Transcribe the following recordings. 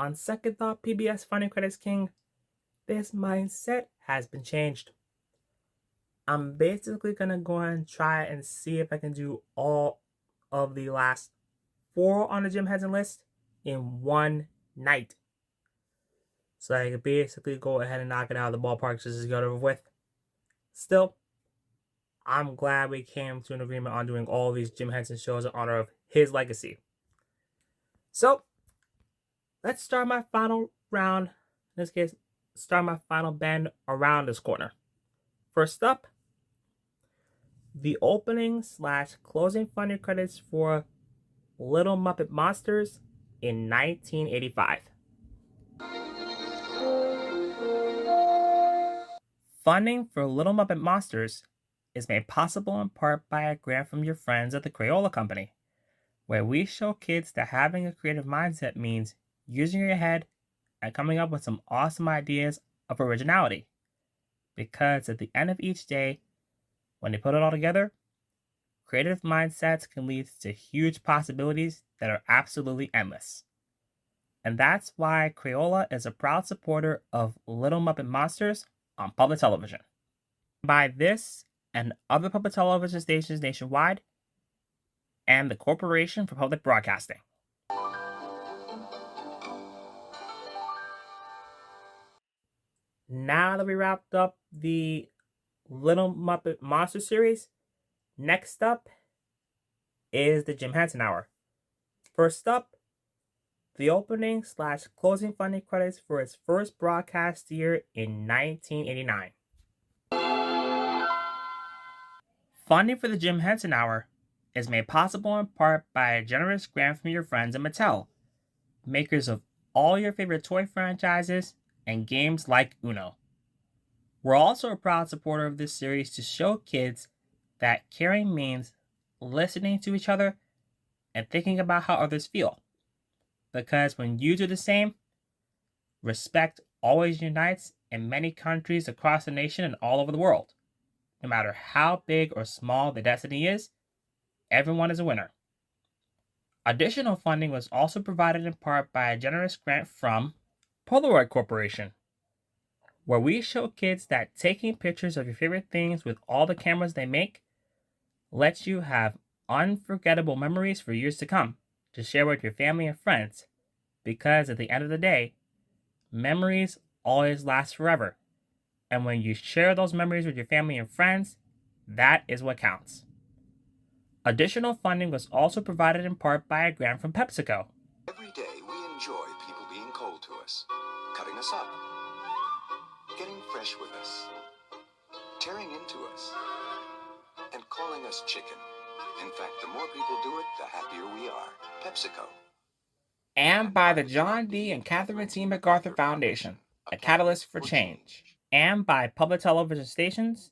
On second thought, PBS Funding Credits King, this mindset has been changed. I'm basically gonna go and try and see if I can do all of the last 4 on the Jim Henson list in one night. So I can basically go ahead and knock it out of the ballpark just to get over with. Still, I'm glad we came to an agreement on doing all these Jim Henson shows in honor of his legacy. So, let's start my final round. In this case, start my final bend around this corner. First up, the opening / closing funding credits for Little Muppet Monsters in 1985. Funding for Little Muppet Monsters is made possible in part by a grant from your friends at the Crayola Company, where we show kids that having a creative mindset means using your head and coming up with some awesome ideas of originality. Because at the end of each day, when they put it all together, creative mindsets can lead to huge possibilities that are absolutely endless. And that's why Crayola is a proud supporter of Little Muppet Monsters on public television. By this and other public television stations nationwide, and the Corporation for Public Broadcasting. Now that we wrapped up the Little Muppet Monster series, next up is the Jim Henson Hour. First up, the opening / closing funding credits for its first broadcast year in 1989. Funding for the Jim Henson Hour is made possible in part by a generous grant from your friends at Mattel, makers of all your favorite toy franchises and games like Uno. We're also a proud supporter of this series to show kids that caring means listening to each other and thinking about how others feel. Because when you do the same, respect always unites in many countries across the nation and all over the world. No matter how big or small the destiny is, everyone is a winner. Additional funding was also provided in part by a generous grant from Polaroid Corporation, where we show kids that taking pictures of your favorite things with all the cameras they make lets you have unforgettable memories for years to come to share with your family and friends, because at the end of the day, memories always last forever. And when you share those memories with your family and friends, that is what counts. Additional funding was also provided in part by a grant from PepsiCo. Every day we enjoy people being cold to us, cutting us up, getting fresh with us, tearing into us, and calling us chicken. In fact, the more people do it, the happier we are. PepsiCo. And by the John D. and Catherine T. MacArthur Foundation, a catalyst for change. And by public television stations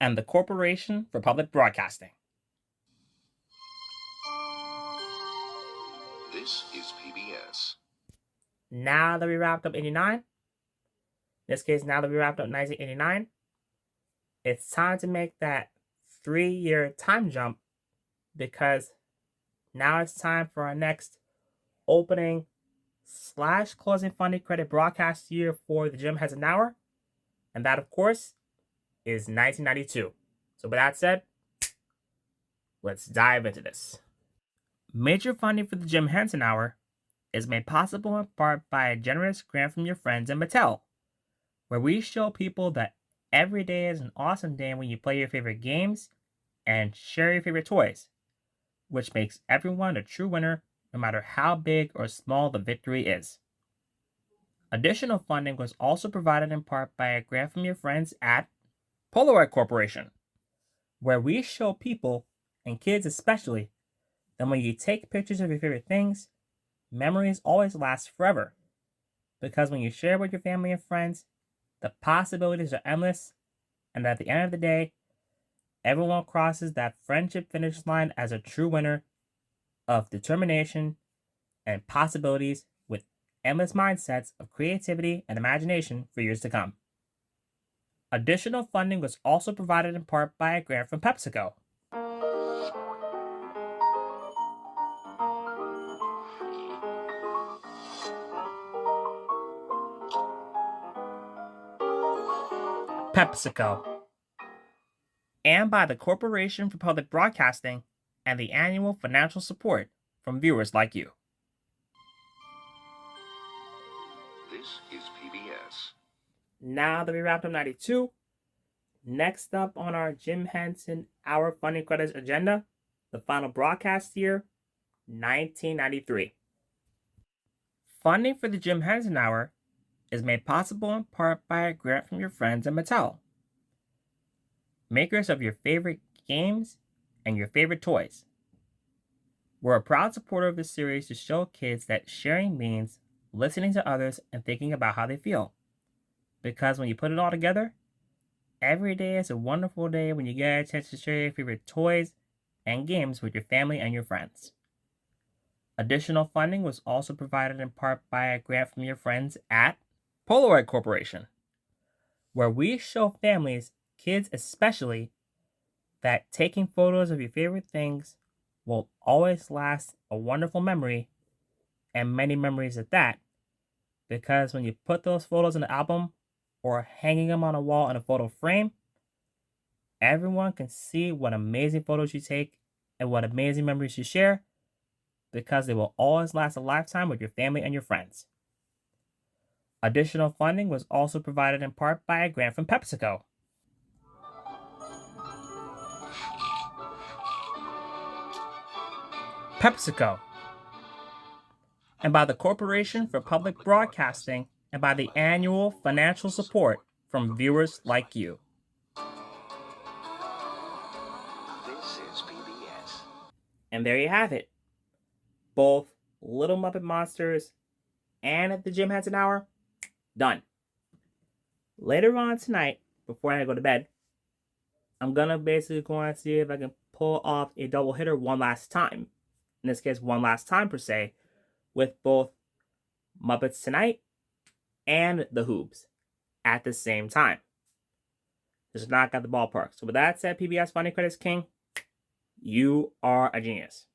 and the Corporation for Public Broadcasting. This is PBS. Now that we wrapped up 89, in this case, now that we wrapped up 1989, it's time to make that 3-year time jump, because now it's time for our next opening / closing funding credit broadcast year for the Jim Henson Hour. And that, of course, is 1992. So with that said, let's dive into this. Major funding for the Jim Henson Hour is made possible in part by a generous grant from your friends at Mattel, where we show people that every day is an awesome day when you play your favorite games and share your favorite toys, which makes everyone a true winner no matter how big or small the victory is. Additional funding was also provided in part by a grant from your friends at Polaroid Corporation, where we show people, and kids especially, that when you take pictures of your favorite things, memories always last forever. Because when you share with your family and friends, the possibilities are endless, and at the end of the day, everyone crosses that friendship finish line as a true winner of determination and possibilities, with endless mindsets of creativity and imagination for years to come. Additional funding was also provided in part by a grant from PepsiCo. PepsiCo, and by the Corporation for Public Broadcasting and the annual financial support from viewers like you. This is PBS. Now that we wrapped up 92, next up on our Jim Henson Hour Funding Credits agenda, the final broadcast year, 1993. Funding for the Jim Henson Hour is made possible in part by a grant from your friends at Mattel, makers of your favorite games and your favorite toys. We're a proud supporter of this series to show kids that sharing means listening to others and thinking about how they feel. Because when you put it all together, every day is a wonderful day when you get a chance to share your favorite toys and games with your family and your friends. Additional funding was also provided in part by a grant from your friends at Polaroid Corporation, where we show families, kids especially, that taking photos of your favorite things will always last a wonderful memory, and many memories at that, because when you put those photos in an album or hanging them on a wall in a photo frame, everyone can see what amazing photos you take and what amazing memories you share, because they will always last a lifetime with your family and your friends. Additional funding was also provided in part by a grant from PepsiCo. PepsiCo, and by the Corporation for Public Broadcasting and by the annual financial support from viewers like you. This is PBS. And there you have it. Both Little Muppet Monsters and the Jim Henson Hour, done. Later on tonight, before I go to bed, I'm gonna basically go and see if I can pull off a double hitter one last time. In this case, one last time per se, with both Muppets Tonight and The Hoobs at the same time. Just knock out the ballpark. So with that said, PBS Funding Credits King, you are a genius.